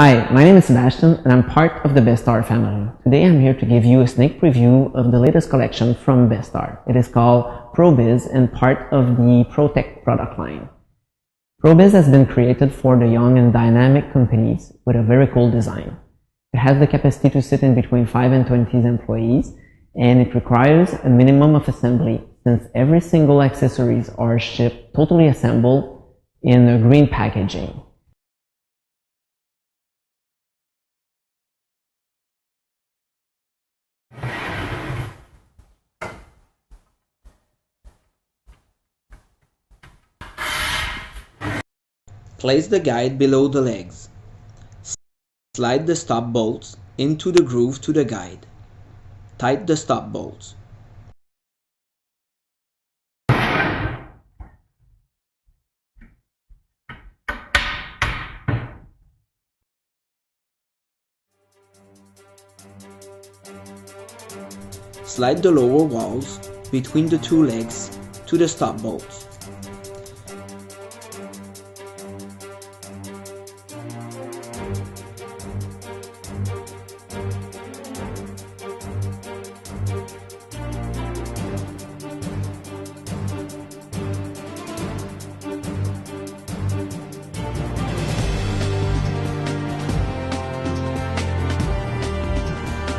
Hi, my name is Sebastian and I'm part of the Bestar family. Today I'm here to give you a sneak preview of the latest collection from Bestar. It is called Pro-Biz and part of the ProTech product line. Pro-Biz has been created for the young and dynamic companies with a very cool design. It has the capacity to sit in between 5 and 20 employees, and it requires a minimum of assembly since every single accessories are shipped totally assembled in a green packaging. Place the guide below the legs. Slide the stop bolts into the groove to the guide. Tighten the stop bolts. Slide the lower walls between the two legs to the stop bolts.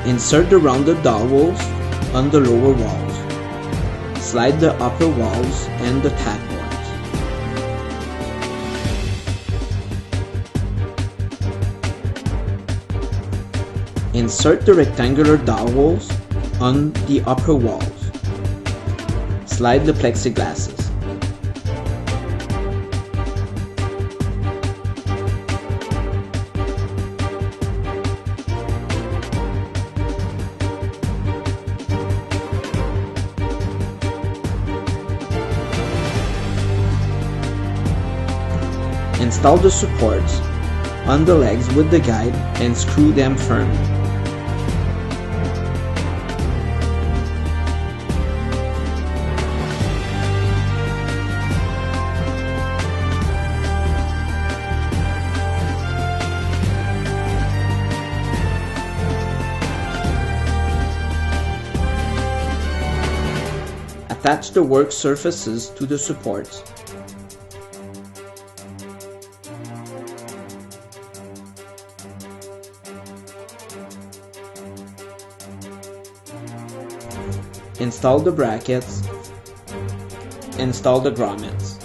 Insert the rounded dowels on the lower walls. Slide the upper walls and the tack boards. Insert the rectangular dowels on the upper walls. Slide the plexiglasses. Install the supports on the legs with the guide and screw them firmly. Attach the work surfaces to the supports. Install the brackets. Install the grommets.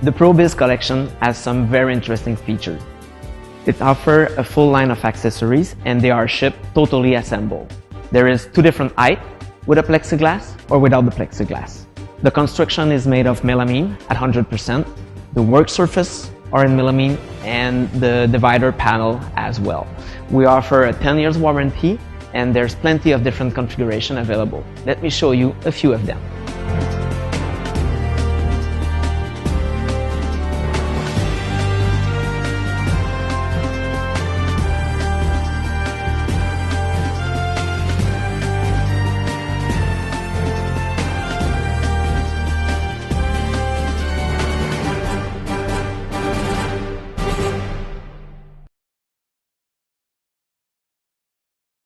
The Pro-Biz collection has some very interesting features. It offers a full line of accessories and they are shipped totally assembled. There is two different heights, with a plexiglass or without the plexiglass. The construction is made of melamine at 100%. The work surface are in melamine and the divider panel as well. We offer a 10 years warranty and there's plenty of different configurations available. Let me show you a few of them.